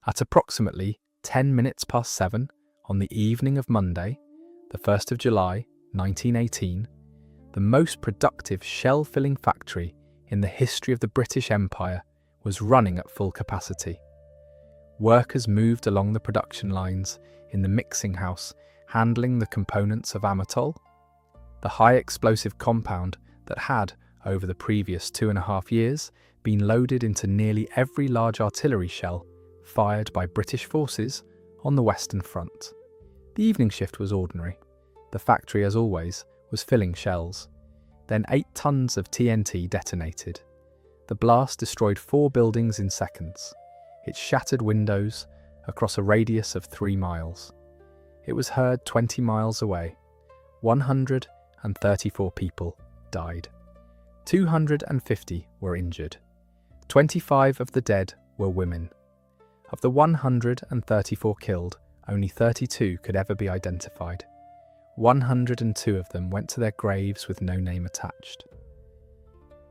At approximately 10 minutes past 7 on the evening of Monday, the 1st of July, 1918, the most productive shell-filling factory in the history of the British Empire was running at full capacity. Workers moved along the production lines in the mixing house, handling the components of amatol, the high explosive compound that had, over the previous 2.5 years, been loaded into nearly every large artillery shell fired by British forces on the Western Front. The evening shift was ordinary. The factory, as always, was filling shells. Then 8 tons of TNT detonated. The blast destroyed 4 buildings in seconds. It shattered windows across a radius of 3 miles. It was heard 20 miles away. 134 people died. 250 were injured. 25 of the dead were women. Of the 134 killed, only 32 could ever be identified. 102 of them went to their graves with no name attached.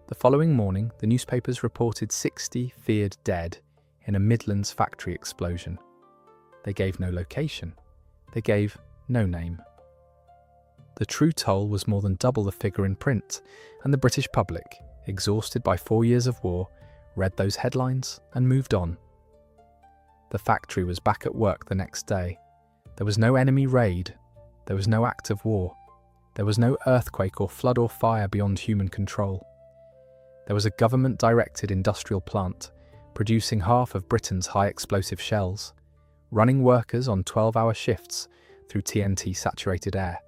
The following morning, the newspapers reported 60 feared dead in a Midlands factory explosion. They gave no location. They gave no name. The true toll was more than double the figure in print, and the British public, exhausted by 4 years of war, read those headlines and moved on. The factory was back at work the next day. There was no enemy raid. There was no act of war. There was no earthquake or flood or fire beyond human control. There was a government-directed industrial plant, producing half of Britain's high-explosive shells, running workers on 12-hour shifts through TNT-saturated air,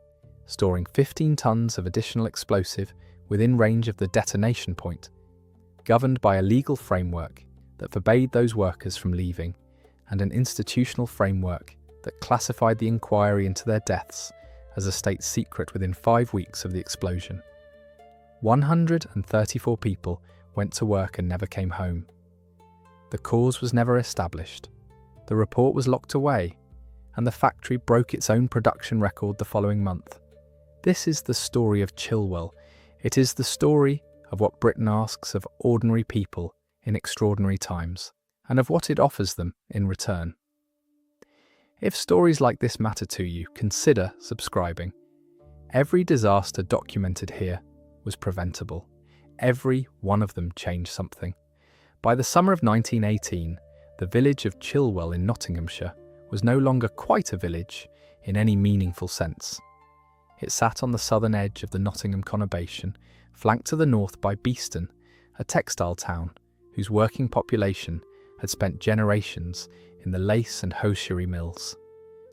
storing 15 tons of additional explosive within range of the detonation point, governed by a legal framework that forbade those workers from leaving, and an institutional framework that classified the inquiry into their deaths as a state secret within 5 weeks of the explosion. 134 people went to work and never came home. The cause was never established. The report was locked away, and the factory broke its own production record the following month. This is the story of Chilwell. It is the story of what Britain asks of ordinary people in extraordinary times, and of what it offers them in return. If stories like this matter to you, consider subscribing. Every disaster documented here was preventable. Every one of them changed something. By the summer of 1918, the village of Chilwell in Nottinghamshire was no longer quite a village in any meaningful sense. It sat on the southern edge of the Nottingham conurbation, flanked to the north by Beeston, a textile town whose working population had spent generations in the lace and hosiery mills,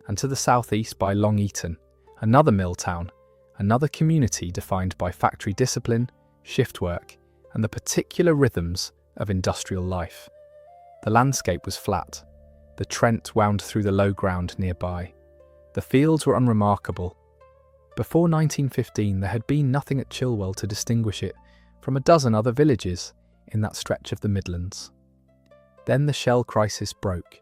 and to the southeast by Long Eaton, another mill town, another community defined by factory discipline, shift work, and the particular rhythms of industrial life. The landscape was flat. The Trent wound through the low ground nearby. The fields were unremarkable. Before 1915, there had been nothing at Chilwell to distinguish it from a dozen other villages in that stretch of the Midlands. Then the shell crisis broke.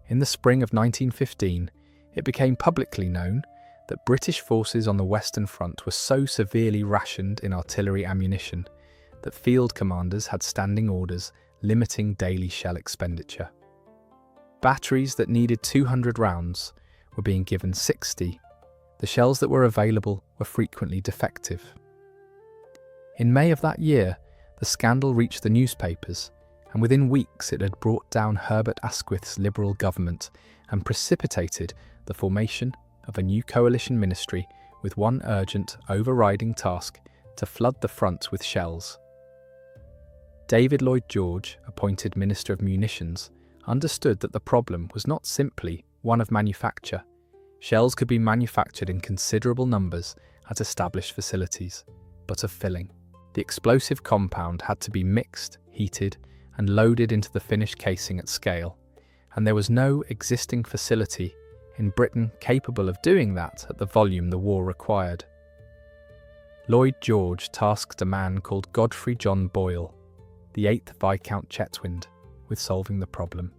In the spring of 1915, it became publicly known that British forces on the Western Front were so severely rationed in artillery ammunition that field commanders had standing orders limiting daily shell expenditure. Batteries that needed 200 rounds were being given 60. The shells that were available were frequently defective. In May of that year, the scandal reached the newspapers, and within weeks it had brought down Herbert Asquith's Liberal government and precipitated the formation of a new coalition ministry with one urgent, overriding task: to flood the front with shells. David Lloyd George, appointed Minister of Munitions, understood that the problem was not simply one of manufacture. Shells could be manufactured in considerable numbers at established facilities, but of filling. The explosive compound had to be mixed, heated, and loaded into the finished casing at scale, and there was no existing facility in Britain capable of doing that at the volume the war required. Lloyd George tasked a man called Godfrey John Boyle, the 8th Viscount Chetwynd, with solving the problem.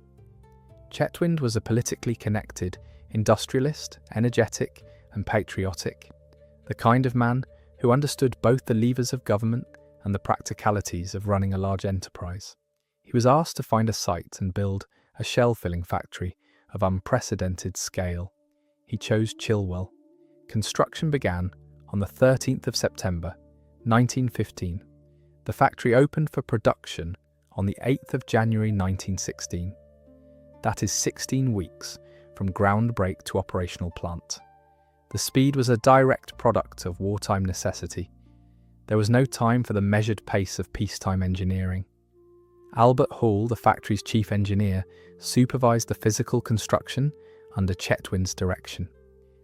Chetwynd was a politically connected industrialist, energetic and patriotic, the kind of man who understood both the levers of government and the practicalities of running a large enterprise. He was asked to find a site and build a shell-filling factory of unprecedented scale. He chose Chilwell. Construction began on the 13th of September, 1915. The factory opened for production on the 8th of January 1916. That is 16 weeks from ground break to operational plant. The speed was a direct product of wartime necessity. There was no time for the measured pace of peacetime engineering. Albert Hall, the factory's chief engineer, supervised the physical construction under Chetwynd's direction.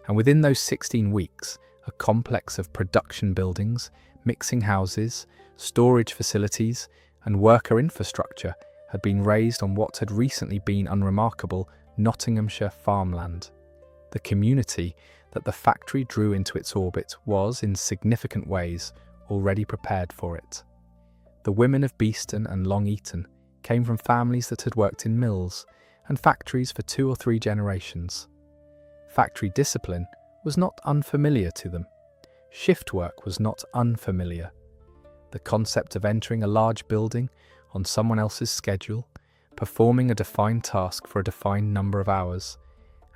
And within those 16 weeks, a complex of production buildings, mixing houses, storage facilities, and worker infrastructure had been raised on what had recently been unremarkable Nottinghamshire farmland. The community that the factory drew into its orbit was, in significant ways, already prepared for it. The women of Beeston and Long Eaton came from families that had worked in mills and factories for 2 or 3 generations. Factory discipline was not unfamiliar to them. Shift work was not unfamiliar. The concept of entering a large building on someone else's schedule, performing a defined task for a defined number of hours,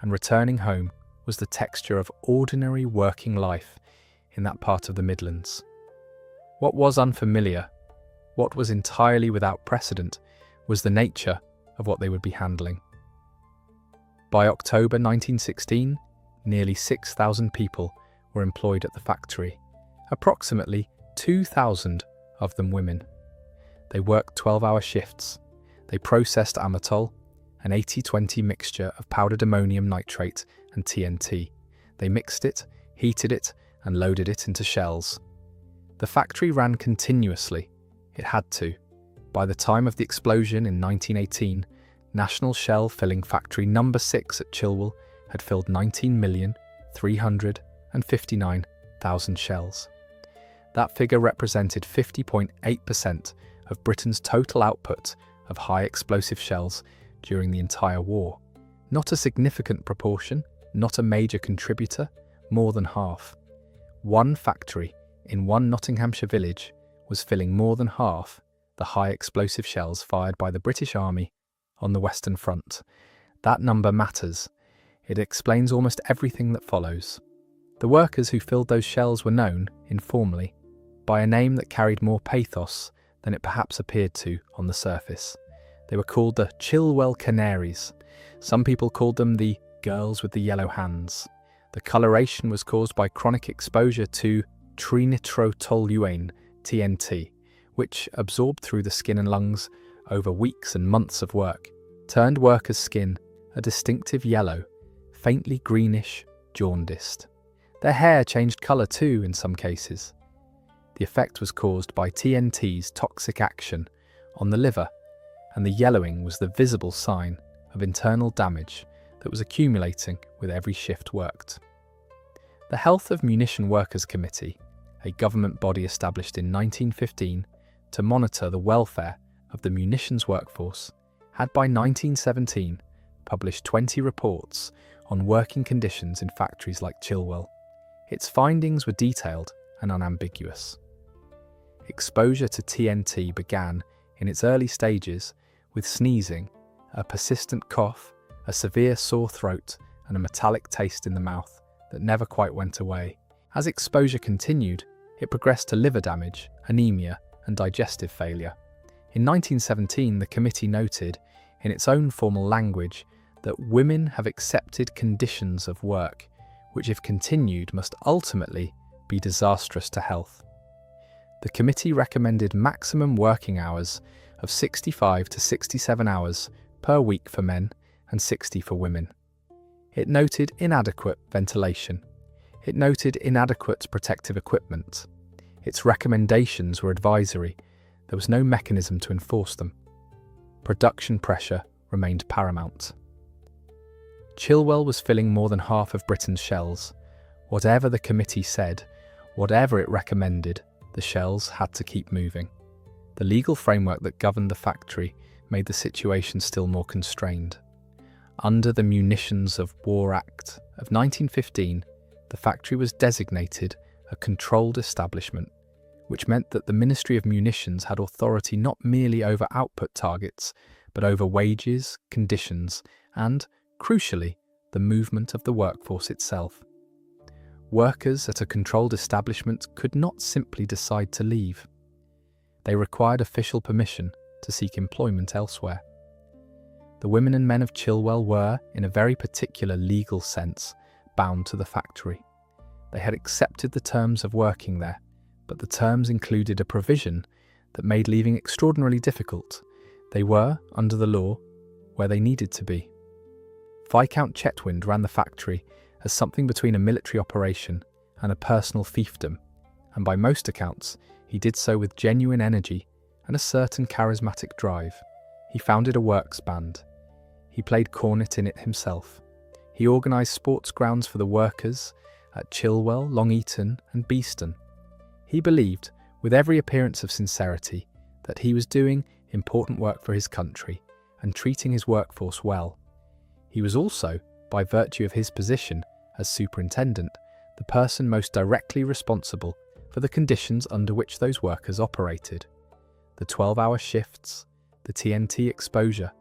and returning home was the texture of ordinary working life in that part of the Midlands. What was unfamiliar, what was entirely without precedent, was the nature of what they would be handling. By October 1916, nearly 6,000 people were employed at the factory, approximately 2,000 of them women. They worked 12-hour shifts. They processed amatol, an 80-20 mixture of powdered ammonium nitrate and TNT. They mixed it, heated it, and loaded it into shells. The factory ran continuously. It had to. By the time of the explosion in 1918, National Shell Filling Factory No. 6 at Chilwell had filled 19,359,000 shells. That figure represented 50.8% of Britain's total output of high explosive shells during the entire war. Not a significant proportion, not a major contributor, more than half. One factory in one Nottinghamshire village was filling more than half the high explosive shells fired by the British Army on the Western Front. That number matters. It explains almost everything that follows. The workers who filled those shells were known, informally, by a name that carried more pathos than it perhaps appeared to on the surface. They were called the Chilwell Canaries. Some people called them the girls with the yellow hands. The coloration was caused by chronic exposure to trinitrotoluene, TNT, which, absorbed through the skin and lungs over weeks and months of work, turned workers' skin a distinctive yellow, faintly greenish, jaundiced. Their hair changed colour too in some cases. The effect was caused by TNT's toxic action on the liver, and the yellowing was the visible sign of internal damage that was accumulating with every shift worked. The Health of Munition Workers Committee, a government body established in 1915 to monitor the welfare of the munitions workforce, had by 1917 published 20 reports on working conditions in factories like Chilwell. Its findings were detailed and unambiguous. Exposure to TNT began in its early stages with sneezing, a persistent cough, a severe sore throat, and a metallic taste in the mouth that never quite went away. As exposure continued, it progressed to liver damage, anemia, and digestive failure. In 1917, the committee noted, in its own formal language, that women have accepted conditions of work, which if continued must ultimately be disastrous to health. The committee recommended maximum working hours of 65 to 67 hours per week for men and 60 for women. It noted inadequate ventilation. It noted inadequate protective equipment. Its recommendations were advisory. There was no mechanism to enforce them. Production pressure remained paramount. Chilwell was filling more than half of Britain's shells. Whatever the committee said, whatever it recommended, the shells had to keep moving. The legal framework that governed the factory made the situation still more constrained. Under the Munitions of War Act of 1915, the factory was designated a controlled establishment, which meant that the Ministry of Munitions had authority not merely over output targets, but over wages, conditions, and, crucially, the movement of the workforce itself. Workers at a controlled establishment could not simply decide to leave. They required official permission to seek employment elsewhere. The women and men of Chilwell were, in a very particular legal sense, bound to the factory. They had accepted the terms of working there, but the terms included a provision that made leaving extraordinarily difficult. They were, under the law, where they needed to be. Viscount Chetwynd ran the factory as something between a military operation and a personal fiefdom, and by most accounts, he did so with genuine energy and a certain charismatic drive. He founded a works band. He played cornet in it himself. He organised sports grounds for the workers at Chilwell, Long Eaton and Beeston. He believed, with every appearance of sincerity, that he was doing important work for his country and treating his workforce well. He was also, by virtue of his position as superintendent, the person most directly responsible for the conditions under which those workers operated. The 12-hour shifts, the TNT exposure,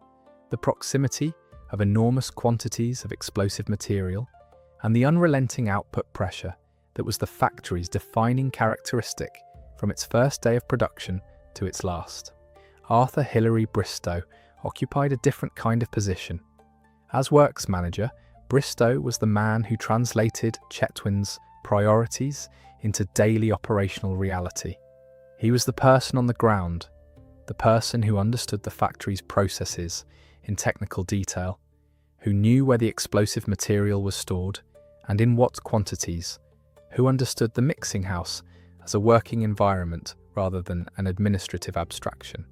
the proximity of enormous quantities of explosive material, and the unrelenting output pressure that was the factory's defining characteristic from its first day of production to its last. Arthur Hilary Bristow occupied a different kind of position. As works manager, Bristow was the man who translated Chetwynd's priorities into daily operational reality. He was the person on the ground, the person who understood the factory's processes in technical detail, who knew where the explosive material was stored and in what quantities, who understood the mixing house as a working environment rather than an administrative abstraction.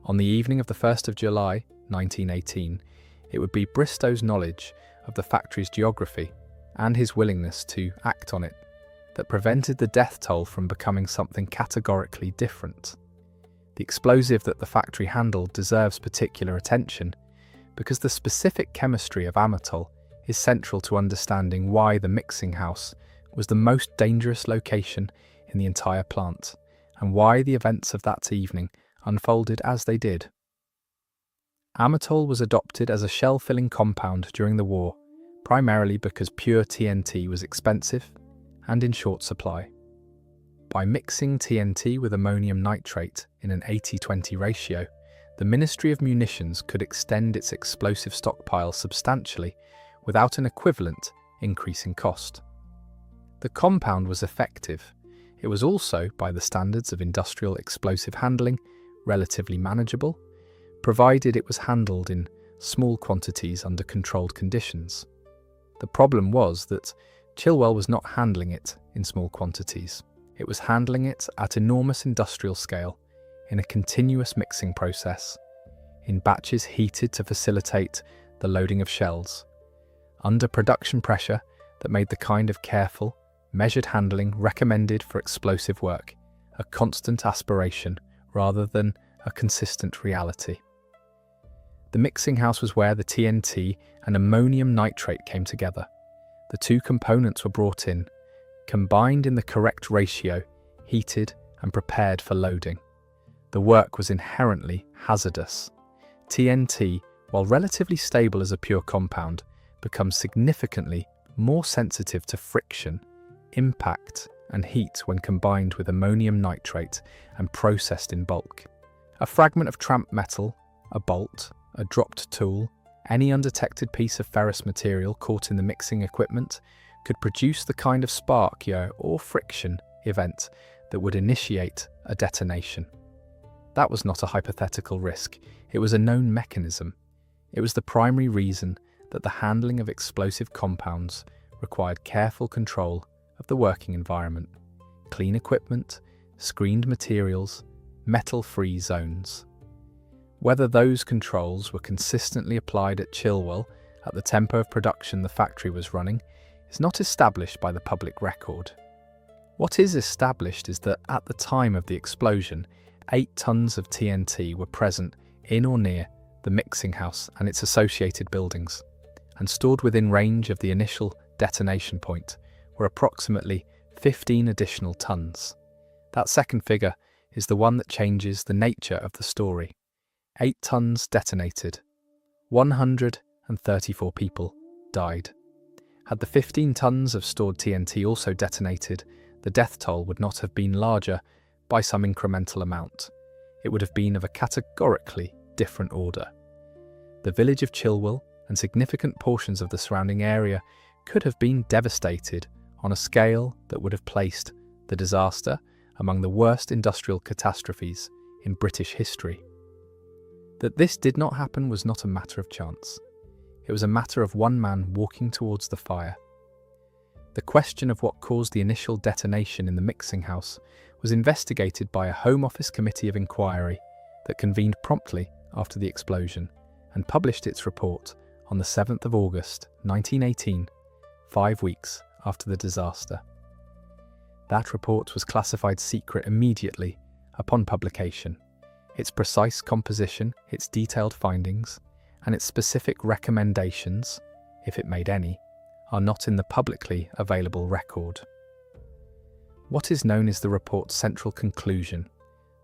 On the evening of the 1st of July, 1918, it would be Bristow's knowledge of the factory's geography and his willingness to act on it that prevented the death toll from becoming something categorically different. The explosive that the factory handled deserves particular attention because the specific chemistry of amatol is central to understanding why the mixing house was the most dangerous location in the entire plant and why the events of that evening unfolded as they did. Amatol was adopted as a shell-filling compound during the war, primarily because pure TNT was expensive and in short supply. By mixing TNT with ammonium nitrate in an 80-20 ratio, the Ministry of Munitions could extend its explosive stockpile substantially without an equivalent increase in cost. The compound was effective. It was also, by the standards of industrial explosive handling, relatively manageable, provided it was handled in small quantities under controlled conditions. The problem was that Chilwell was not handling it in small quantities. It was handling it at enormous industrial scale, in a continuous mixing process, in batches heated to facilitate the loading of shells, under production pressure that made the kind of careful, measured handling recommended for explosive work a constant aspiration rather than a consistent reality. The mixing house was where the TNT and ammonium nitrate came together. The two components were brought in, combined in the correct ratio, heated and prepared for loading. The work was inherently hazardous. TNT, while relatively stable as a pure compound, becomes significantly more sensitive to friction, impact and heat when combined with ammonium nitrate and processed in bulk. A fragment of tramp metal, a bolt, a dropped tool, any undetected piece of ferrous material caught in the mixing equipment could produce the kind of spark or friction event that would initiate a detonation. That was not a hypothetical risk, it was a known mechanism. It was the primary reason that the handling of explosive compounds required careful control of the working environment, clean equipment, screened materials, metal-free zones. Whether those controls were consistently applied at Chilwell at the tempo of production the factory was running is not established by the public record. What is established is that at the time of the explosion, 8 tons of TNT were present in or near the mixing house and its associated buildings, and stored within range of the initial detonation point were approximately 15 additional tons. That second figure is the one that changes the nature of the story. 8 tons detonated. 134 people died. Had the 15 tons of stored TNT also detonated, the death toll would not have been larger by some incremental amount. It would have been of a categorically different order. The village of Chilwell and significant portions of the surrounding area could have been devastated on a scale that would have placed the disaster among the worst industrial catastrophes in British history. That this did not happen was not a matter of chance. It was a matter of one man walking towards the fire. The question of what caused the initial detonation in the mixing house was investigated by a Home Office committee of inquiry that convened promptly after the explosion and published its report on the 7th of August 1918, 5 weeks after the disaster. That report was classified secret immediately upon publication. Its precise composition, its detailed findings, and its specific recommendations, if it made any, are not in the publicly available record. What is known as the report's central conclusion: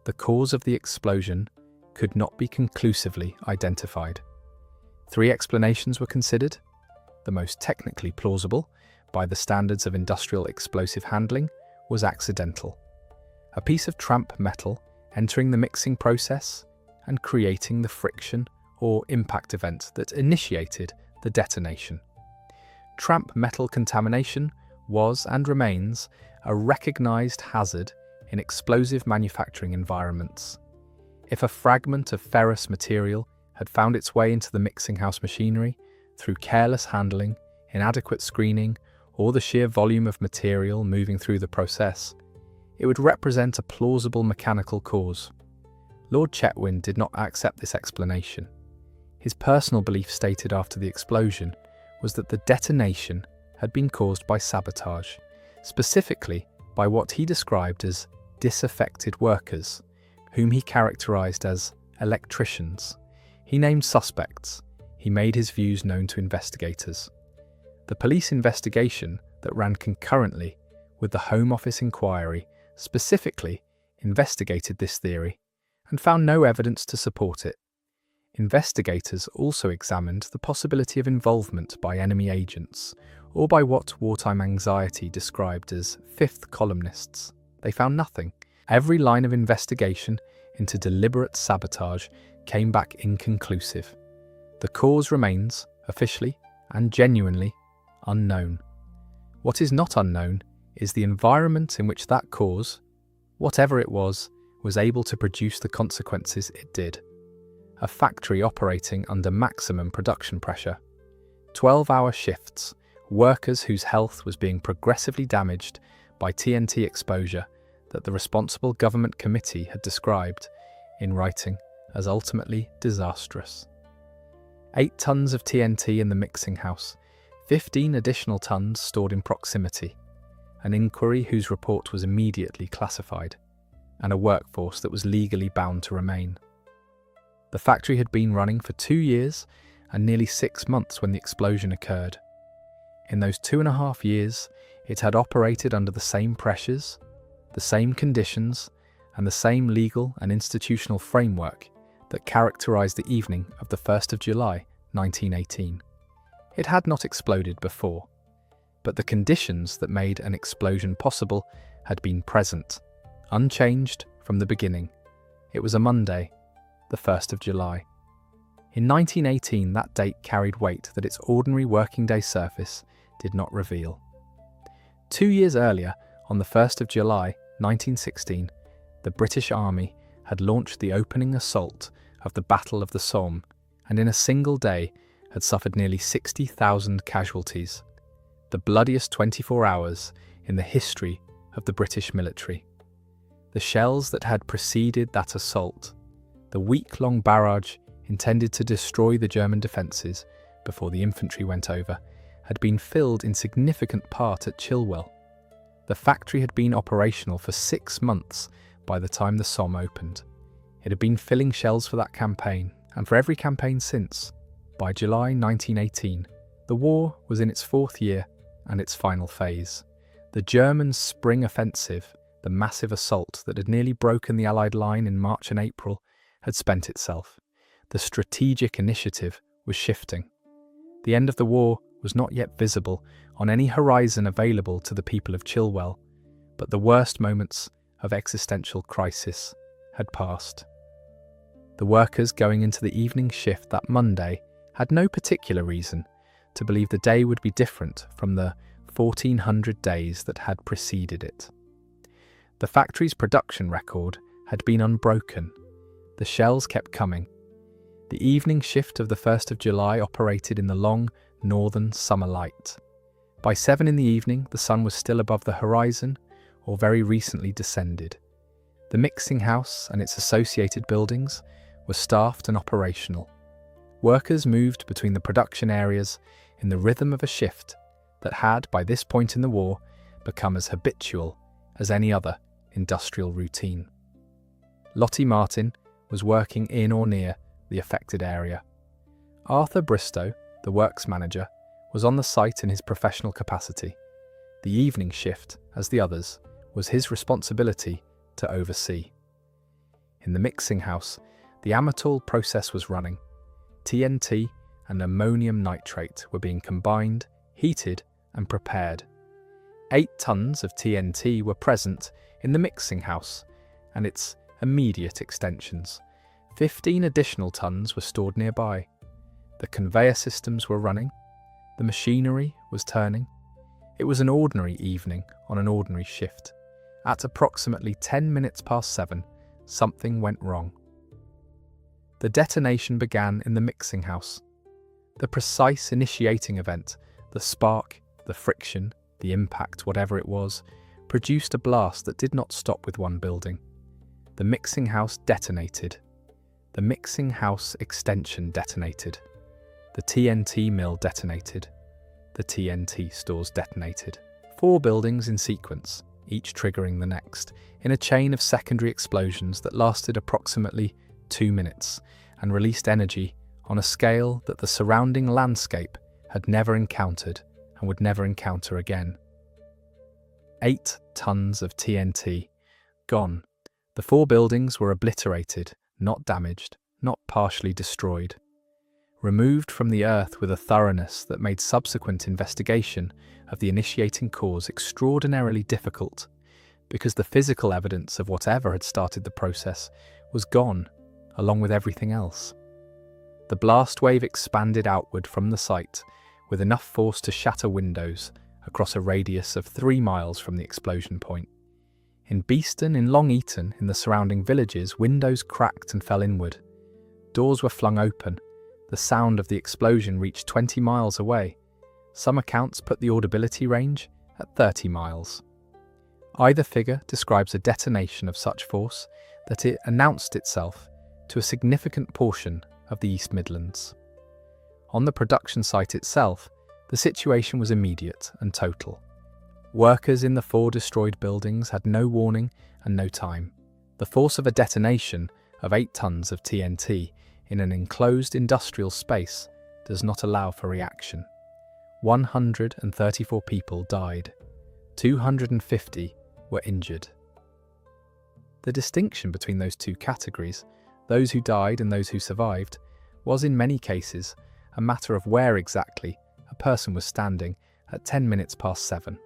the cause of the explosion could not be conclusively identified. 3 explanations were considered. The most technically plausible, by the standards of industrial explosive handling, was accidental. A piece of tramp metal entering the mixing process and creating the friction or impact event that initiated the detonation. Tramp metal contamination was and remains a recognized hazard in explosive manufacturing environments. If a fragment of ferrous material had found its way into the mixing house machinery through careless handling, inadequate screening, or the sheer volume of material moving through the process, it would represent a plausible mechanical cause. Lord Chetwynd did not accept this explanation. His personal belief stated after the explosion was that the detonation had been caused by sabotage, specifically by what he described as disaffected workers, whom he characterized as electricians. He named suspects. He made his views known to investigators. The police investigation that ran concurrently with the Home Office inquiry specifically investigated this theory and found no evidence to support it. Investigators also examined the possibility of involvement by enemy agents, or by what wartime anxiety described as fifth columnists. They found nothing. Every line of investigation into deliberate sabotage came back inconclusive. The cause remains, officially and genuinely, unknown. What is not unknown is the environment in which that cause, whatever it was able to produce the consequences it did. A factory operating under maximum production pressure. 12-hour shifts, workers whose health was being progressively damaged by TNT exposure that the responsible government committee had described in writing as ultimately disastrous. 8 tons of TNT in the mixing house, 15 additional tons stored in proximity, an inquiry whose report was immediately classified, and a workforce that was legally bound to remain. The factory had been running for 2 years and nearly 6 months when the explosion occurred. In those 2.5 years, it had operated under the same pressures, the same conditions, and the same legal and institutional framework that characterized the evening of the 1st of July, 1918. It had not exploded before, but the conditions that made an explosion possible had been present, unchanged from the beginning. It was a Monday, the 1st of July. In 1918, that date carried weight that its ordinary working day surface did not reveal. 2 years earlier, on the 1st of July, 1916, the British Army had launched the opening assault of the Battle of the Somme, and in a single day had suffered nearly 60,000 casualties, the bloodiest 24 hours in the history of the British military. The shells that had preceded that assault, the week-long barrage intended to destroy the German defences before the infantry went over, had been filled in significant part at Chilwell. The factory had been operational for 6 months by the time the Somme opened. It had been filling shells for that campaign, and for every campaign since. By July 1918, the war was in its 4th year and its final phase. The German spring offensive, the massive assault that had nearly broken the Allied line in March and April, had spent itself. The strategic initiative was shifting. The end of the war was not yet visible on any horizon available to the people of Chilwell, but the worst moments of existential crisis had passed. The workers going into the evening shift that Monday had no particular reason to believe the day would be different from the 1400 days that had preceded it. The factory's production record had been unbroken. The shells kept coming. The evening shift of the 1st of July operated in the long northern summer light. By 7 in the evening, the sun was still above the horizon or very recently descended. The mixing house and its associated buildings were staffed and operational. Workers moved between the production areas in the rhythm of a shift that had, by this point in the war, become as habitual as any other industrial routine. Lottie Martin was working in or near the affected area. Arthur Bristow, the works manager, was on the site in his professional capacity. The evening shift, as the others, was his responsibility to oversee. In the mixing house, the Amatol process was running. TNT and ammonium nitrate were being combined, heated, and prepared. 8 tons of TNT were present in the mixing house and its immediate extensions. 15 additional tons were stored nearby. The conveyor systems were running. The machinery was turning. It was an ordinary evening on an ordinary shift. At approximately 10 minutes past 7, something went wrong. The detonation began in the mixing house. The precise initiating event, the spark, the friction, the impact, whatever it was, produced a blast that did not stop with one building. The mixing house detonated. The mixing house extension detonated. The TNT mill detonated. The TNT stores detonated. 4 buildings in sequence, each triggering the next, in a chain of secondary explosions that lasted approximately 2 minutes and released energy on a scale that the surrounding landscape had never encountered and would never encounter again. 8 tons of TNT gone. The 4 buildings were obliterated, not damaged, not partially destroyed. Removed from the earth with a thoroughness that made subsequent investigation of the initiating cause extraordinarily difficult, because the physical evidence of whatever had started the process was gone, along with everything else. The blast wave expanded outward from the site with enough force to shatter windows across a radius of 3 miles from the explosion point. In Beeston, in Long Eaton, in the surrounding villages, windows cracked and fell inward. Doors were flung open. The sound of the explosion reached 20 miles away. Some accounts put the audibility range at 30 miles. Either figure describes a detonation of such force that it announced itself to a significant portion of the East Midlands. On the production site itself, the situation was immediate and total. Workers in the 4 destroyed buildings had no warning and no time. The force of a detonation of 8 tons of TNT in an enclosed industrial space does not allow for reaction. 134 people died. 250 were injured. The distinction between those 2 categories, those who died and those who survived, was in many cases a matter of where exactly a person was standing at 10 minutes past 7.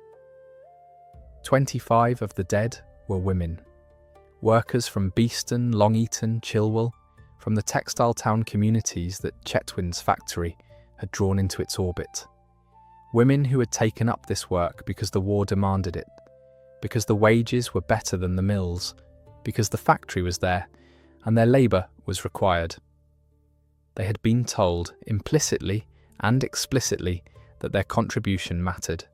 25 of the dead were women. Workers from Beeston, Long Eaton, Chilwell, from the textile town communities that Chetwynd's factory had drawn into its orbit. Women who had taken up this work because the war demanded it, because the wages were better than the mills, because the factory was there and their labour was required. They had been told, implicitly and explicitly, that their contribution mattered,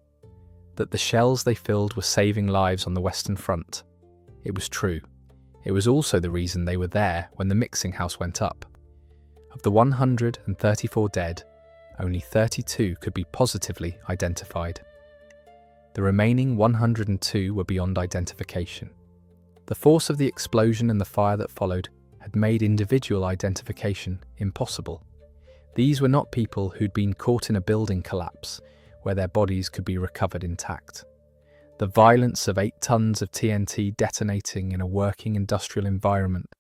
that the shells they filled were saving lives on the Western Front. It was true. It was also the reason they were there when the mixing house went up. Of the 134 dead, only 32 could be positively identified. The remaining 102 were beyond identification. The force of the explosion and the fire that followed had made individual identification impossible. These were not people who'd been caught in a building collapse where their bodies could be recovered intact. The violence of 8 tons of TNT detonating in a working industrial environment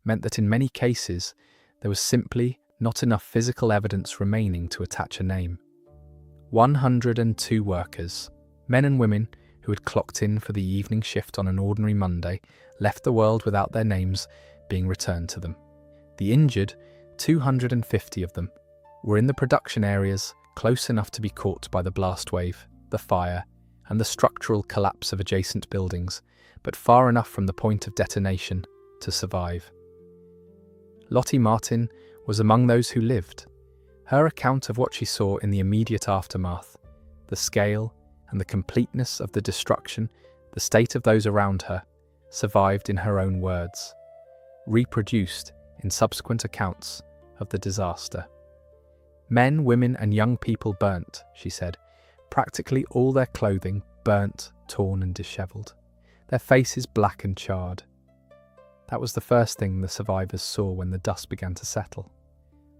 meant that in many cases There was simply not enough physical evidence remaining to attach a name. 102 workers, men and women who had clocked in for the evening shift on an ordinary Monday, left the world without their names being returned to them. The injured, 250 of them, were in the production areas close enough to be caught by the blast wave, the fire, and the structural collapse of adjacent buildings, but far enough from the point of detonation to survive. Lottie Martin was among those who lived. Her account of what she saw in the immediate aftermath, the scale and the completeness of the destruction, the state of those around her, survived in her own words, reproduced in subsequent accounts of the disaster. Men, women, and young people burnt, she said, practically all their clothing burnt, torn, and dishevelled, their faces black and charred. That was the first thing the survivors saw when the dust began to settle.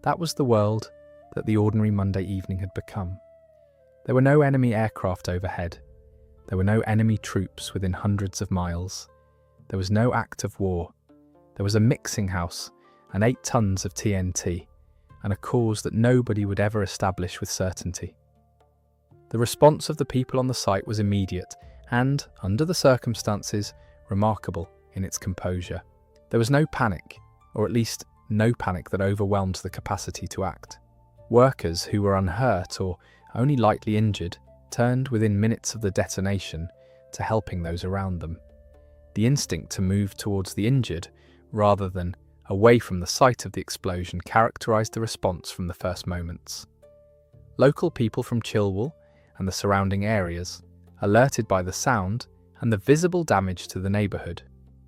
That was the world that the ordinary Monday evening had become. There were no enemy aircraft overhead. There were no enemy troops within hundreds of miles. There was no act of war. There was a mixing house and 8 tons of TNT, and a cause that nobody would ever establish with certainty. The response of the people on the site was immediate and, under the circumstances, remarkable in its composure. There was no panic, or at least no panic that overwhelmed the capacity to act. Workers who were unhurt or only lightly injured turned within minutes of the detonation to helping those around them. The instinct to move towards the injured rather than away from the site of the explosion characterized the response from the first moments. Local people from Chilwell and the surrounding areas, alerted by the sound and the visible damage to the neighbourhood,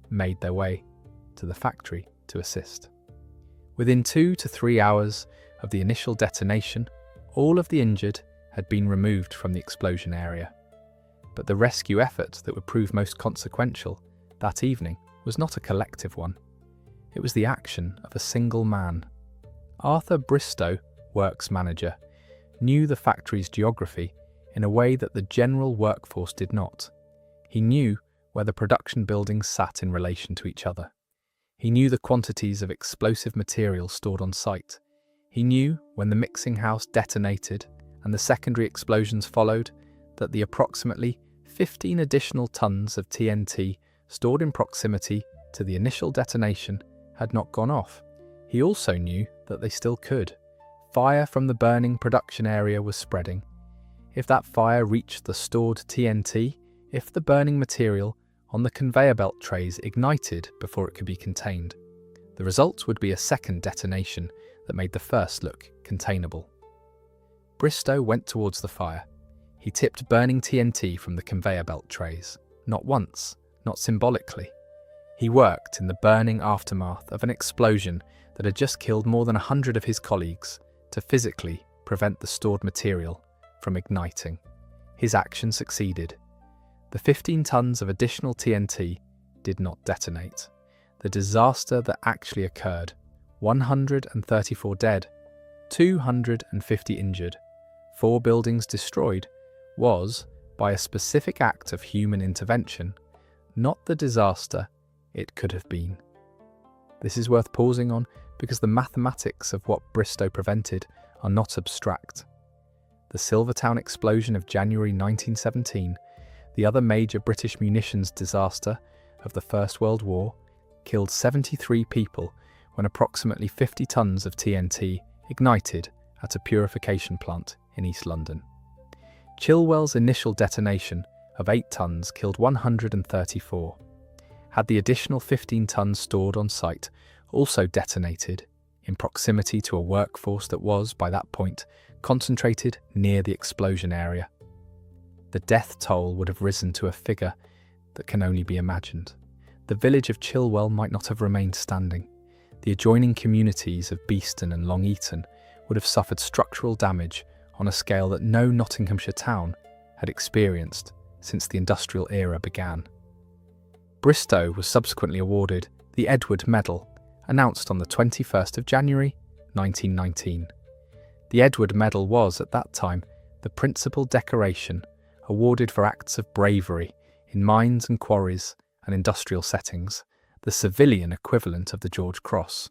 made their way to the factory to assist. Within 2 to 3 hours of the initial detonation, all of the injured had been removed from the explosion area. But the rescue effort that would prove most consequential that evening was not a collective one. It was the action of a single man. Arthur Bristow, works manager, knew the factory's geography in a way that the general workforce did not. He knew where the production buildings sat in relation to each other. He knew the quantities of explosive material stored on site. He knew when the mixing house detonated and the secondary explosions followed that the approximately 15 additional tons of TNT stored in proximity to the initial detonation had not gone off. He also knew that they still could. Fire from the burning production area was spreading. If that fire reached the stored TNT, if the burning material on the conveyor belt trays ignited before it could be contained, the result would be a second detonation that made the first look containable. Bristow went towards the fire. He tipped burning TNT from the conveyor belt trays, not once, not symbolically. He worked in the burning aftermath of an explosion that had just killed more than 100 of his colleagues to physically prevent the stored material from igniting. His action succeeded. The 15 tons of additional TNT did not detonate. The disaster that actually occurred, 134 dead, 250 injured, 4 buildings destroyed, was, by a specific act of human intervention, not the disaster it could have been. This is worth pausing on because the mathematics of what Bristow prevented are not abstract. The Silvertown explosion of January 1917, the other major British munitions disaster of the First World War, killed 73 people when approximately 50 tons of TNT ignited at a purification plant in East London. Chilwell's initial detonation of 8 tons killed 134. Had the additional 15 tons stored on site also detonated in proximity to a workforce that was, by that point, concentrated near the explosion area, the death toll would have risen to a figure that can only be imagined. The village of Chilwell might not have remained standing. The adjoining communities of Beeston and Long Eaton would have suffered structural damage on a scale that no Nottinghamshire town had experienced since the industrial era began. Bristow was subsequently awarded the Edward Medal, announced on the 21st of January 1919. The Edward Medal was, at that time, the principal decoration awarded for acts of bravery in mines and quarries and industrial settings, the civilian equivalent of the George Cross.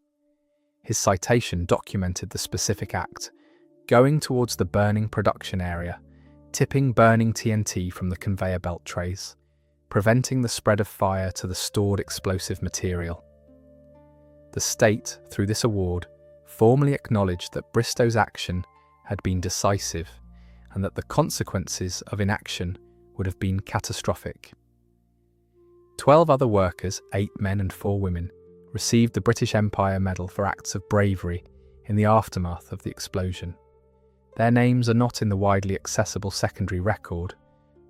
His citation documented the specific act, going towards the burning production area, tipping burning TNT from the conveyor belt trays, preventing the spread of fire to the stored explosive material. The state, through this award, formally acknowledged that Bristow's action had been decisive and that the consequences of inaction would have been catastrophic. 12 other workers, 8 men and 4 women, received the British Empire Medal for acts of bravery in the aftermath of the explosion. Their names are not in the widely accessible secondary record,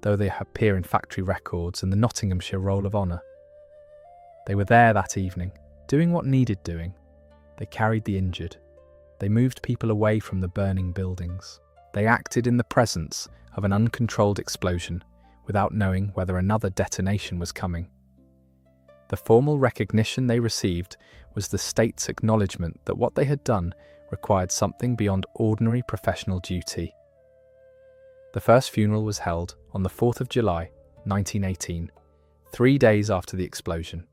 though they appear in factory records and the Nottinghamshire Roll of Honour. They were there that evening, doing what needed doing. They carried the injured. They moved people away from the burning buildings. They acted in the presence of an uncontrolled explosion without knowing whether another detonation was coming. The formal recognition they received was the state's acknowledgement that what they had done required something beyond ordinary professional duty. The first funeral was held on the 4th of July, 1918, 3 days after the explosion.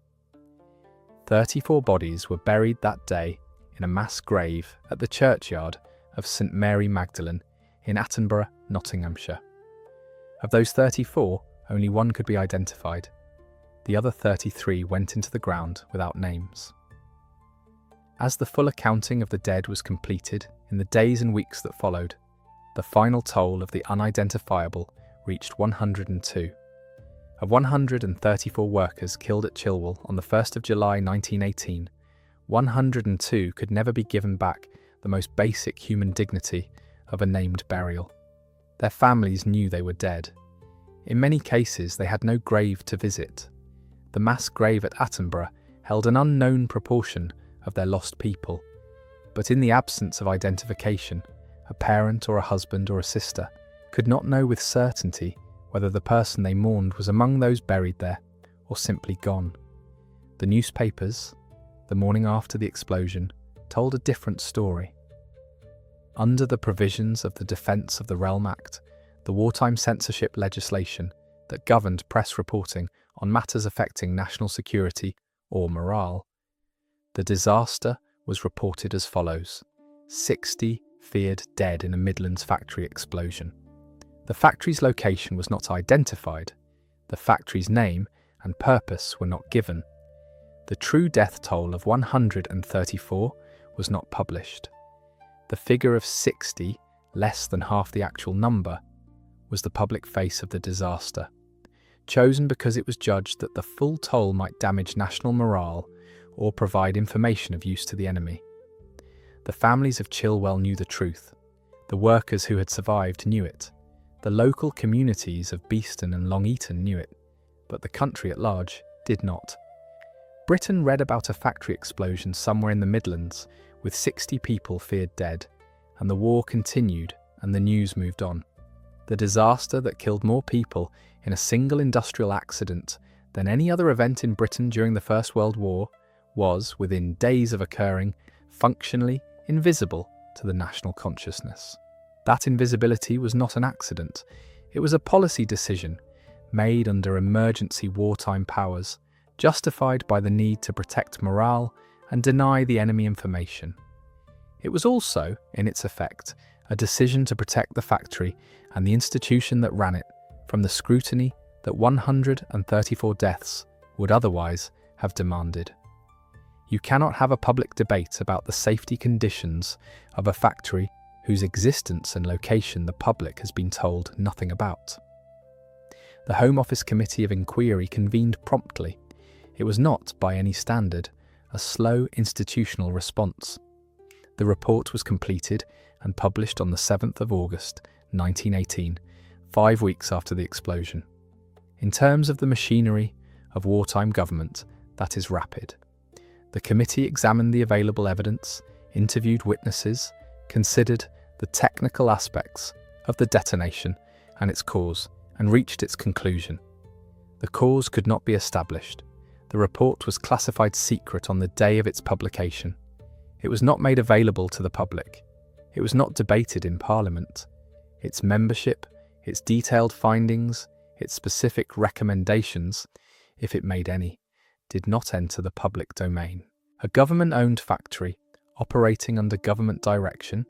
34 bodies were buried that day in a mass grave at the churchyard of St Mary Magdalene in Attenborough, Nottinghamshire. Of those 34, only 1 could be identified. The other 33 went into the ground without names. As the full accounting of the dead was completed in the days and weeks that followed, the final toll of the unidentifiable reached 102. Of 134 workers killed at Chilwell on the 1st of July 1918, 102 could never be given back the most basic human dignity of a named burial. Their families knew they were dead. In many cases, they had no grave to visit. The mass grave at Attenborough held an unknown proportion of their lost people, but in the absence of identification, a parent or a husband or a sister could not know with certainty whether the person they mourned was among those buried there or simply gone. The newspapers, the morning after the explosion, told a different story. Under the provisions of the Defence of the Realm Act, the wartime censorship legislation that governed press reporting on matters affecting national security or morale, the disaster was reported as follows: 60 feared dead in a Midlands factory explosion. The factory's location was not identified. The factory's name and purpose were not given. The true death toll of 134 was not published. The figure of 60, less than half the actual number, was the public face of the disaster, chosen because it was judged that the full toll might damage national morale or provide information of use to the enemy. The families of Chilwell knew the truth. The workers who had survived knew it. The local communities of Beeston and Long Eaton knew it, but the country at large did not. Britain read about a factory explosion somewhere in the Midlands with 60 people feared dead, and the war continued and the news moved on. The disaster that killed more people in a single industrial accident than any other event in Britain during the First World War was, within days of occurring, functionally invisible to the national consciousness. That invisibility was not an accident. It was a policy decision made under emergency wartime powers, justified by the need to protect morale and deny the enemy information. It was also, in its effect, a decision to protect the factory and the institution that ran it from the scrutiny that 134 deaths would otherwise have demanded. You cannot have a public debate about the safety conditions of a factory whose existence and location the public has been told nothing about. The Home Office Committee of Inquiry convened promptly. It was not, by any standard, a slow institutional response. The report was completed and published on the 7th of August, 1918, 5 weeks after the explosion. In terms of the machinery of wartime government, that is rapid. The committee examined the available evidence, interviewed witnesses, considered the technical aspects of the detonation and its cause, and reached its conclusion. The cause could not be established. The report was classified secret on the day of its publication. It was not made available to the public. It was not debated in Parliament. Its membership, its detailed findings, its specific recommendations, if it made any, did not enter the public domain. A government-owned factory, operating under government direction,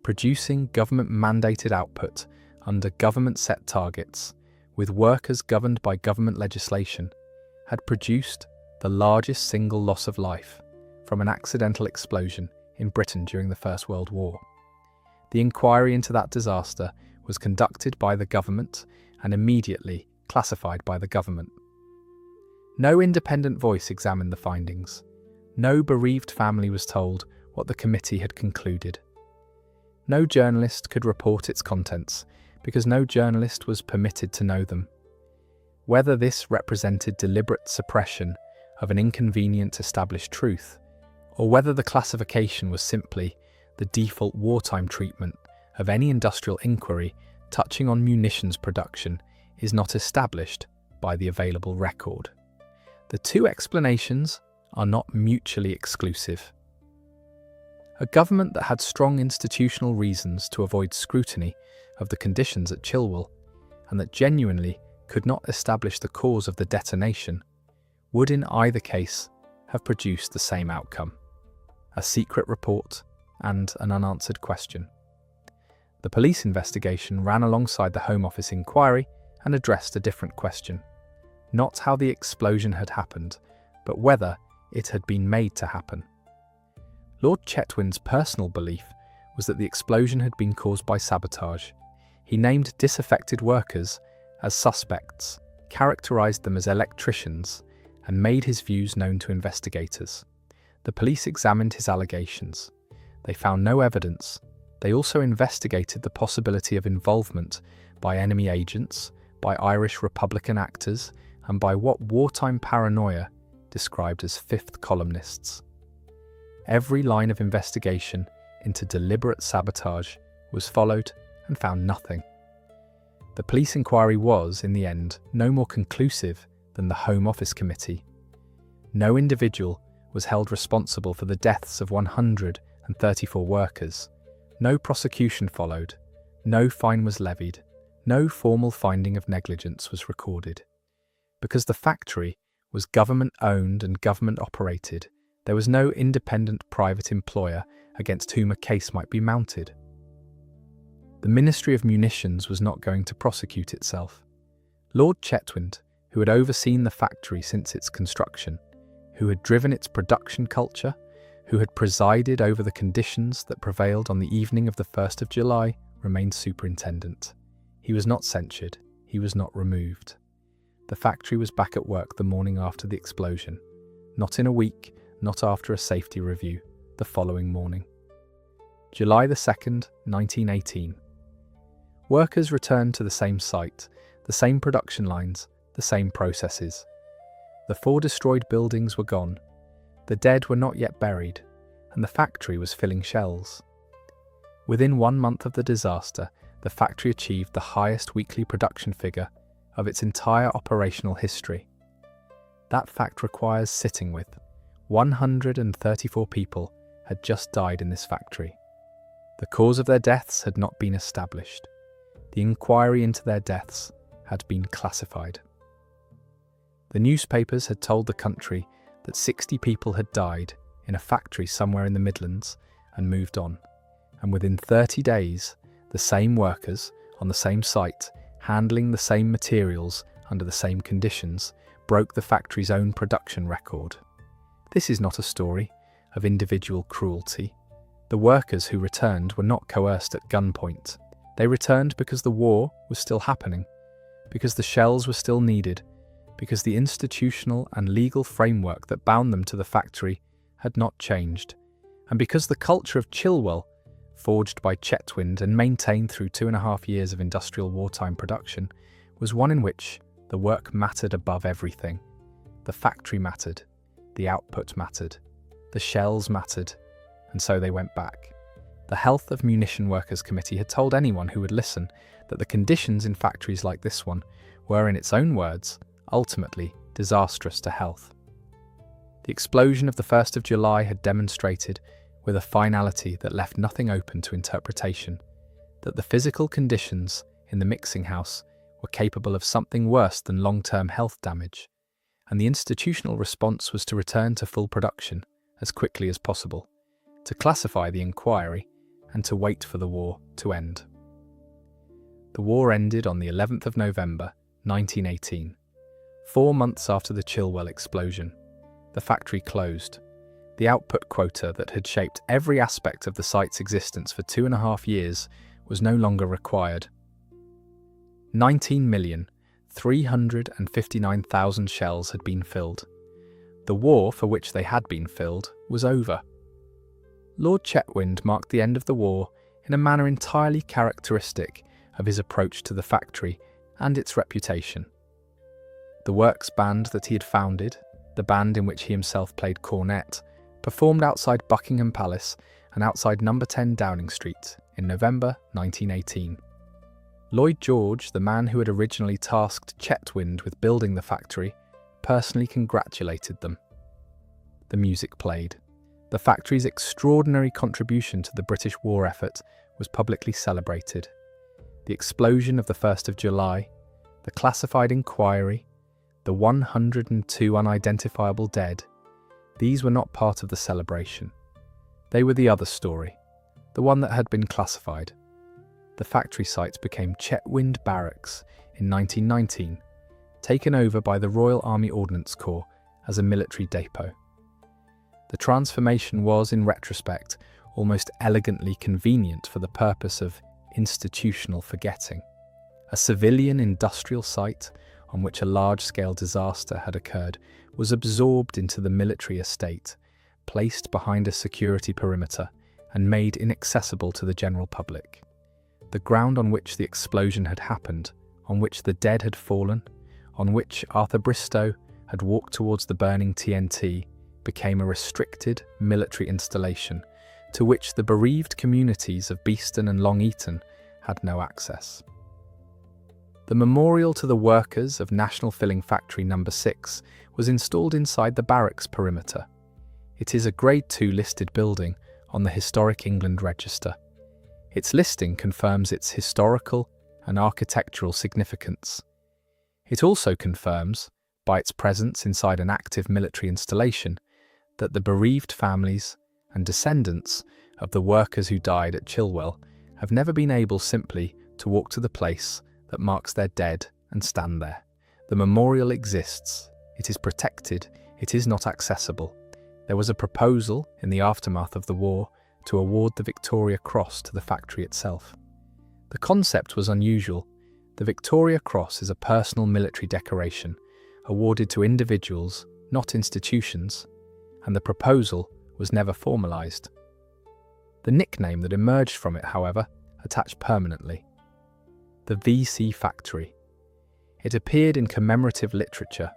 producing government-mandated output under government-set targets, with workers governed by government legislation, had produced the largest single loss of life from an accidental explosion in Britain during the First World War. The inquiry into that disaster was conducted by the government and immediately classified by the government. No independent voice examined the findings. No bereaved family was told what the committee had concluded. No journalist could report its contents because no journalist was permitted to know them. Whether this represented deliberate suppression of an inconvenient established truth, or whether the classification was simply the default wartime treatment of any industrial inquiry touching on munitions production, is not established by the available record. The two explanations are not mutually exclusive. A government that had strong institutional reasons to avoid scrutiny of the conditions at Chilwell, and that genuinely could not establish the cause of the detonation, would in either case have produced the same outcome: a secret report and an unanswered question. The police investigation ran alongside the Home Office inquiry and addressed a different question: not how the explosion had happened, but whether it had been made to happen. Lord Chetwynd's personal belief was that the explosion had been caused by sabotage. He named disaffected workers as suspects, characterised them as electricians, and made his views known to investigators. The police examined his allegations. They found no evidence. They also investigated the possibility of involvement by enemy agents, by Irish Republican actors, and by what wartime paranoia described as fifth columnists. Every line of investigation into deliberate sabotage was followed and found nothing. The police inquiry was, in the end, no more conclusive than the Home Office committee. No individual was held responsible for the deaths of 134 workers. No prosecution followed. No fine was levied. No formal finding of negligence was recorded. Because the factory was government-owned and government-operated, there was no independent private employer against whom a case might be mounted. The Ministry of Munitions was not going to prosecute itself. Lord Chetwynd, who had overseen the factory since its construction, who had driven its production culture, who had presided over the conditions that prevailed on the evening of the 1st of July, remained superintendent. He was not censured. He was not removed. The factory was back at work the morning after the explosion. Not in a week, not after a safety review, the following morning. July the 2nd, 1918. Workers returned to the same site, the same production lines, the same processes. The 4 destroyed buildings were gone. The dead were not yet buried, and the factory was filling shells. Within 1 month of the disaster, the factory achieved the highest weekly production figure of its entire operational history. That fact requires sitting with. 134 people had just died in this factory. The cause of their deaths had not been established. The inquiry into their deaths had been classified. The newspapers had told the country that 60 people had died in a factory somewhere in the Midlands and moved on. And within 30 days, the same workers on the same site, handling the same materials under the same conditions, broke the factory's own production record. This is not a story of individual cruelty. The workers who returned were not coerced at gunpoint. They returned because the war was still happening, because the shells were still needed, because the institutional and legal framework that bound them to the factory had not changed, and because the culture of Chilwell, forged by Chetwynd and maintained through 2.5 years of industrial wartime production, was one in which the work mattered above everything. The factory mattered, the output mattered, the shells mattered, and so they went back. The Health of Munition Workers Committee had told anyone who would listen that the conditions in factories like this one were, in its own words, ultimately disastrous to health. The explosion of the 1st of July had demonstrated, with a finality that left nothing open to interpretation, that the physical conditions in the mixing house were capable of something worse than long-term health damage, and the institutional response was to return to full production as quickly as possible, to classify the inquiry, and to wait for the war to end. The war ended on the 11th of November, 1918. 4 months after the Chilwell explosion, the factory closed. The output quota that had shaped every aspect of the site's existence for 2.5 years was no longer required. 19,359,000 shells had been filled. The war for which they had been filled was over. Lord Chetwynd marked the end of the war in a manner entirely characteristic of his approach to the factory and its reputation. The works band that he had founded, the band in which he himself played cornet, performed outside Buckingham Palace and outside No. 10 Downing Street in November 1918. Lloyd George, the man who had originally tasked Chetwynd with building the factory, personally congratulated them. The music played. The factory's extraordinary contribution to the British war effort was publicly celebrated. The explosion of the 1st of July, the classified inquiry, the 102 unidentifiable dead, these were not part of the celebration. They were the other story, the one that had been classified. The factory site became Chetwynd Barracks in 1919, taken over by the Royal Army Ordnance Corps as a military depot. The transformation was, in retrospect, almost elegantly convenient for the purpose of institutional forgetting. A civilian industrial site on which a large-scale disaster had occurred was absorbed into the military estate, placed behind a security perimeter, and made inaccessible to the general public. The ground on which the explosion had happened, on which the dead had fallen, on which Arthur Bristow had walked towards the burning TNT, became a restricted military installation to which the bereaved communities of Beeston and Long Eaton had no access. The memorial to the workers of National Filling Factory No. 6 was installed inside the barracks perimeter. It is a Grade II listed building on the Historic England Register. Its listing confirms its historical and architectural significance. It also confirms, by its presence inside an active military installation, that the bereaved families and descendants of the workers who died at Chilwell have never been able simply to walk to the place that marks their dead and stand there. The memorial exists, it is protected, it is not accessible. There was a proposal in the aftermath of the war to award the Victoria Cross to the factory itself. The concept was unusual. The Victoria Cross is a personal military decoration awarded to individuals, not institutions, and the proposal was never formalised. The nickname that emerged from it, however, attached permanently. The VC Factory. It appeared in commemorative literature,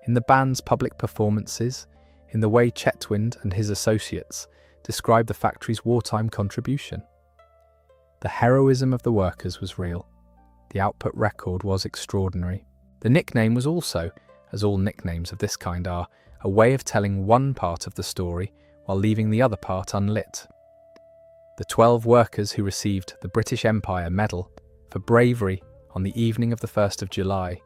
in the band's public performances, in the way Chetwynd and his associates described the factory's wartime contribution. The heroism of the workers was real. The output record was extraordinary. The nickname was also, as all nicknames of this kind are, a way of telling one part of the story while leaving the other part unlit. The 12 workers who received the British Empire Medal for bravery on the evening of the 1st of July,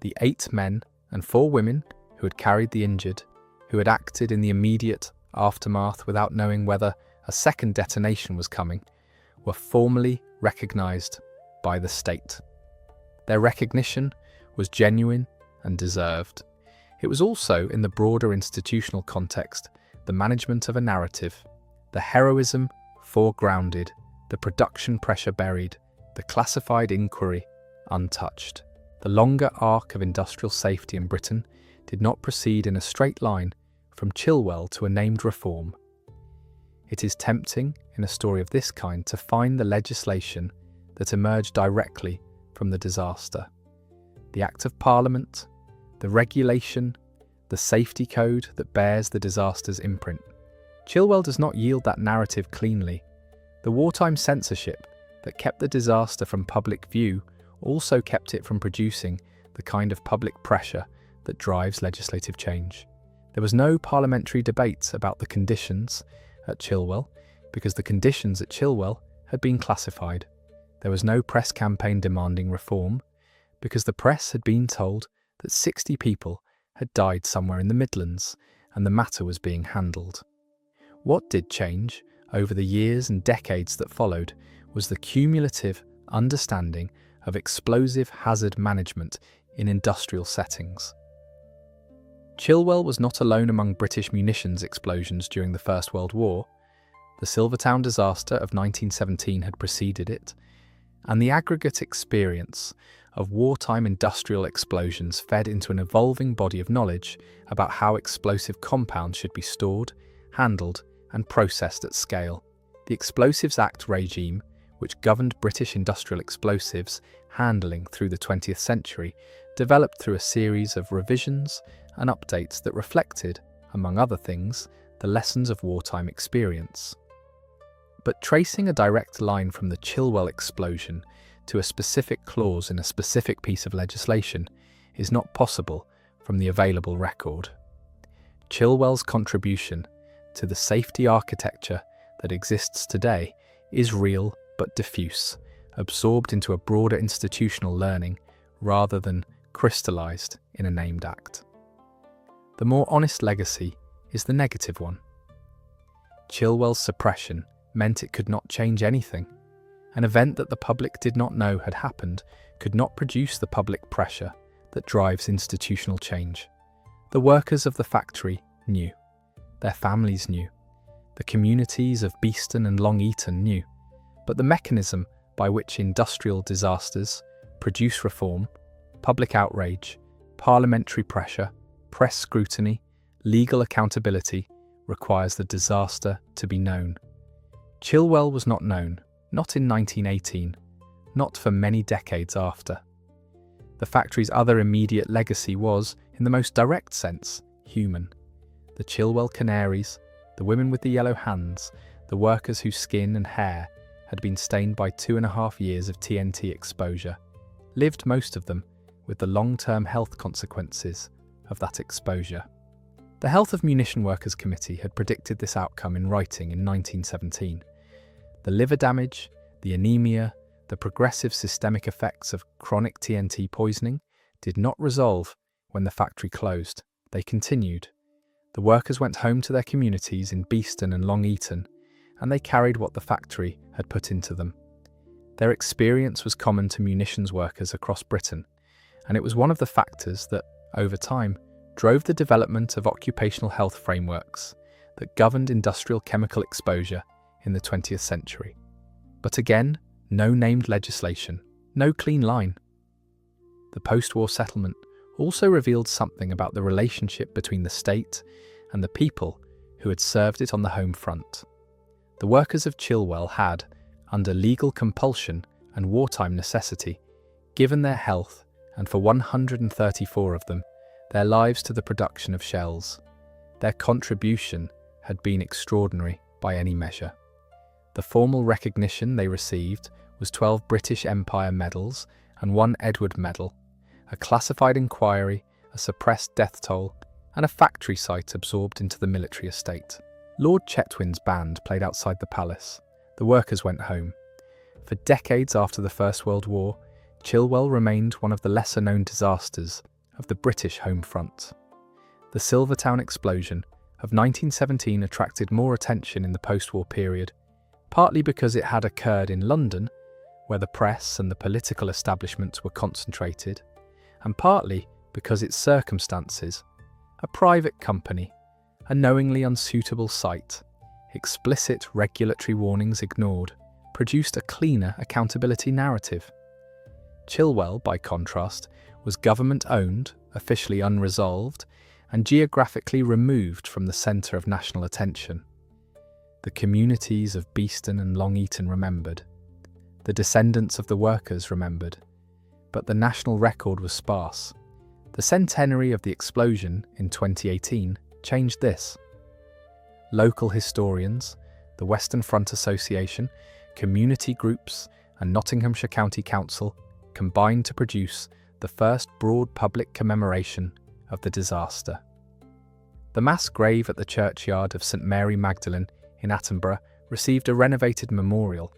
the 8 men and 4 women who had carried the injured, who had acted in the immediate aftermath without knowing whether a second detonation was coming, were formally recognised by the state. Their recognition was genuine and deserved. It was also, in the broader institutional context, the management of a narrative, the heroism foregrounded, the production pressure buried, the classified inquiry untouched. The longer arc of industrial safety in Britain did not proceed in a straight line from Chilwell to a named reform. It is tempting, in a story of this kind, to find the legislation that emerged directly from the disaster. The Act of Parliament, the regulation, the safety code that bears the disaster's imprint. Chilwell does not yield that narrative cleanly. The wartime censorship that kept the disaster from public view also kept it from producing the kind of public pressure that drives legislative change. There was no parliamentary debate about the conditions at Chilwell because the conditions at Chilwell had been classified. There was no press campaign demanding reform because the press had been told that 60 people had died somewhere in the Midlands and the matter was being handled. What did change over the years and decades that followed was the cumulative understanding of explosive hazard management in industrial settings. Chilwell was not alone among British munitions explosions during the First World War. The Silvertown disaster of 1917 had preceded it, and the aggregate experience of wartime industrial explosions fed into an evolving body of knowledge about how explosive compounds should be stored, handled, and processed at scale. The Explosives Act regime, which governed British industrial explosives handling through the 20th century, developed through a series of revisions and updates that reflected, among other things, the lessons of wartime experience. But tracing a direct line from the Chilwell explosion to a specific clause in a specific piece of legislation is not possible from the available record. Chilwell's contribution to the safety architecture that exists today is real but diffuse, absorbed into a broader institutional learning rather than crystallized in a named act. The more honest legacy is the negative one. Chilwell's suppression meant it could not change anything. An event that the public did not know had happened could not produce the public pressure that drives institutional change. The workers of the factory knew. Their families knew. The communities of Beeston and Long Eaton knew. But the mechanism by which industrial disasters produce reform, public outrage, parliamentary pressure, press scrutiny, legal accountability requires the disaster to be known. Chilwell was not known, not in 1918, not for many decades after. The factory's other immediate legacy was, in the most direct sense, human. The Chilwell canaries, the women with the yellow hands, the workers whose skin and hair had been stained by 2.5 years of TNT exposure, lived most of them with the long-term health consequences of that exposure. The Health of Munition Workers Committee had predicted this outcome in writing in 1917. The liver damage, the anemia, the progressive systemic effects of chronic TNT poisoning did not resolve when the factory closed. They continued. The workers went home to their communities in Beeston and Long Eaton, and they carried what the factory had put into them. Their experience was common to munitions workers across Britain, and it was one of the factors that, over time, drove the development of occupational health frameworks that governed industrial chemical exposure in the 20th century. But again, no named legislation, no clean line. The post-war settlement also revealed something about the relationship between the state and the people who had served it on the home front. The workers of Chilwell had, under legal compulsion and wartime necessity, given their health, and for 134 of them, their lives to the production of shells. Their contribution had been extraordinary by any measure. The formal recognition they received was 12 British Empire medals and 1 Edward Medal, a classified inquiry, a suppressed death toll, and a factory site absorbed into the military estate. Lord Chetwynd's band played outside the palace. The workers went home. For decades after the First World War, Chilwell remained one of the lesser-known disasters of the British home front. The Silvertown explosion of 1917 attracted more attention in the post-war period, partly because it had occurred in London, where the press and the political establishment were concentrated, and partly because its circumstances, a private company, a knowingly unsuitable site, explicit regulatory warnings ignored, produced a cleaner accountability narrative. Chilwell, by contrast, was government-owned, officially unresolved, and geographically removed from the centre of national attention. The communities of Beeston and Long Eaton remembered. The descendants of the workers remembered. But the national record was sparse. The centenary of the explosion in 2018 changed this. Local historians, the Western Front Association, community groups, and Nottinghamshire County Council combined to produce the first broad public commemoration of the disaster. The mass grave at the churchyard of St Mary Magdalene in Attenborough received a renovated memorial,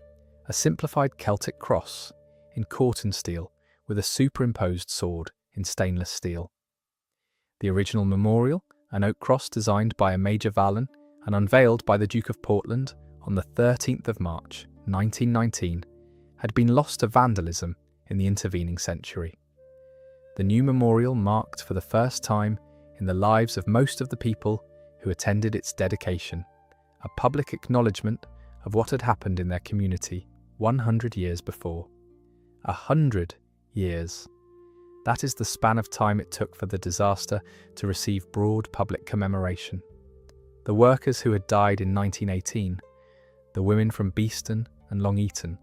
a simplified Celtic cross in corten steel with a superimposed sword in stainless steel. The original memorial, an oak cross designed by a Major Vallon and unveiled by the Duke of Portland on the 13th of March, 1919, had been lost to vandalism in the intervening century. The new memorial marked for the first time in the lives of most of the people who attended its dedication a public acknowledgement of what had happened in their community 100 years before. 100 years. That is the span of time it took for the disaster to receive broad public commemoration. The workers who had died in 1918, the women from Beeston and Long Eaton,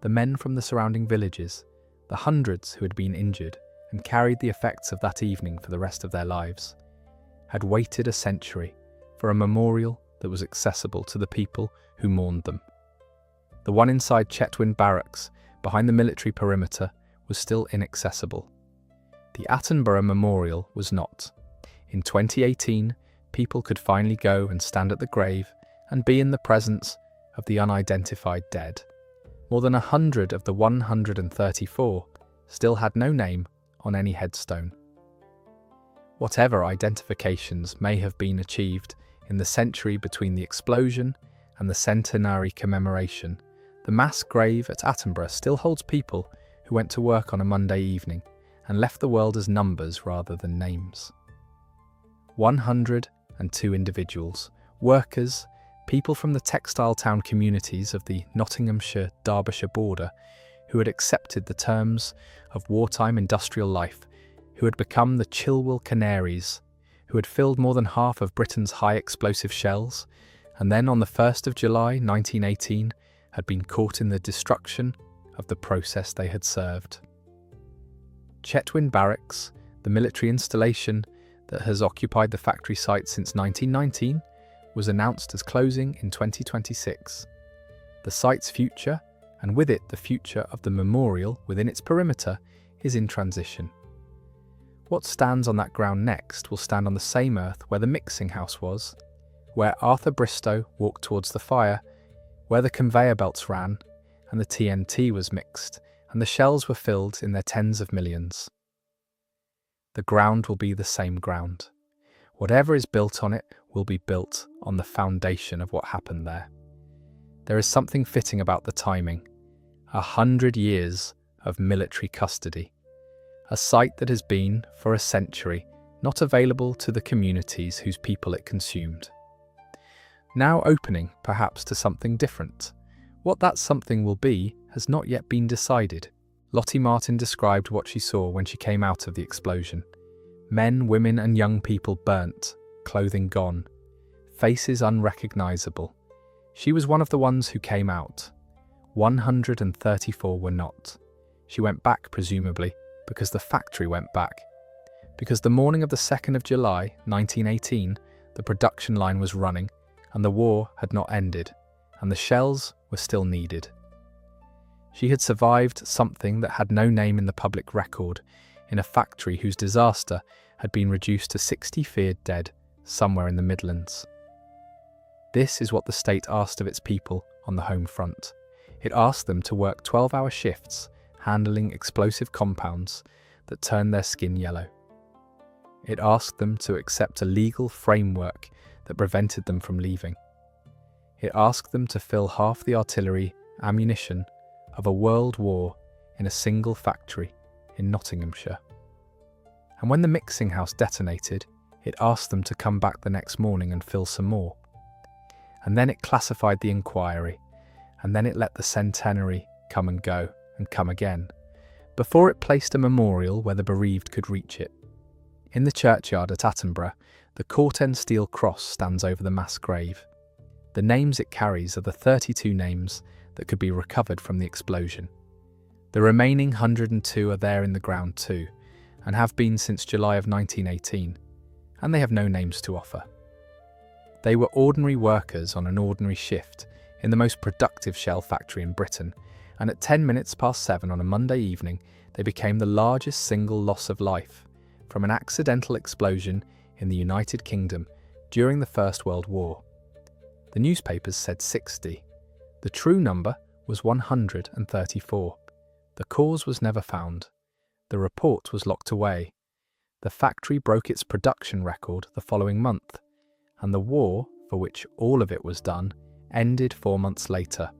the men from the surrounding villages, the hundreds who had been injured and carried the effects of that evening for the rest of their lives, had waited a century for a memorial that was accessible to the people who mourned them. The one inside Chetwynd Barracks, behind the military perimeter, was still inaccessible. The Attenborough Memorial was not. In 2018, people could finally go and stand at the grave and be in the presence of the unidentified dead. More than 100 of the 134 still had no name on any headstone. Whatever identifications may have been achieved in the century between the explosion and the centenary commemoration, the mass grave at Attenborough still holds people who went to work on a Monday evening and left the world as numbers rather than names. 102 individuals, workers, people from the textile town communities of the Nottinghamshire-Derbyshire border who had accepted the terms of wartime industrial life, who had become the Chilwell Canaries, who had filled more than half of Britain's high-explosive shells, and then on the 1st of July 1918 had been caught in the destruction of the process they had served. Chetwynd Barracks, the military installation that has occupied the factory site since 1919, was announced as closing in 2026. The site's future, and with it the future of the memorial within its perimeter, is in transition. What stands on that ground next will stand on the same earth where the mixing house was, where Arthur Bristow walked towards the fire, where the conveyor belts ran, and the TNT was mixed, and the shells were filled in their tens of millions. The ground will be the same ground. Whatever is built on it will be built on the foundation of what happened there. There is something fitting about the timing. 100 years of military custody. A site that has been, for a century, not available to the communities whose people it consumed. Now opening, perhaps, to something different. What that something will be has not yet been decided. Lottie Martin described what she saw when she came out of the explosion. Men, women and young people burnt, clothing gone, faces unrecognisable. She was one of the ones who came out. 134 were not. She went back, presumably, because the factory went back. Because the morning of the 2nd of July, 1918, the production line was running, and the war had not ended, and the shells were still needed. She had survived something that had no name in the public record, in a factory whose disaster had been reduced to 60 feared dead somewhere in the Midlands. This is what the state asked of its people on the home front. It asked them to work 12-hour shifts handling explosive compounds that turned their skin yellow. It asked them to accept a legal framework that prevented them from leaving. It asked them to fill half the artillery ammunition of a world war in a single factory in Nottinghamshire. And when the mixing house detonated, it asked them to come back the next morning and fill some more. And then it classified the inquiry, and then it let the centenary come and go and come again, before it placed a memorial where the bereaved could reach it. In the churchyard at Attenborough, the court-end steel cross stands over the mass grave. The names it carries are the 32 names that could be recovered from the explosion. The remaining 102 are there in the ground too, and have been since July of 1918, and they have no names to offer. They were ordinary workers on an ordinary shift in the most productive shell factory in Britain, and at 10 minutes past 7 on a Monday evening, they became the largest single loss of life from an accidental explosion in the United Kingdom during the First World War. The newspapers said 60. The true number was 134. The cause was never found. The report was locked away. The factory broke its production record the following month, and the war for which all of it was done, ended 4 months later.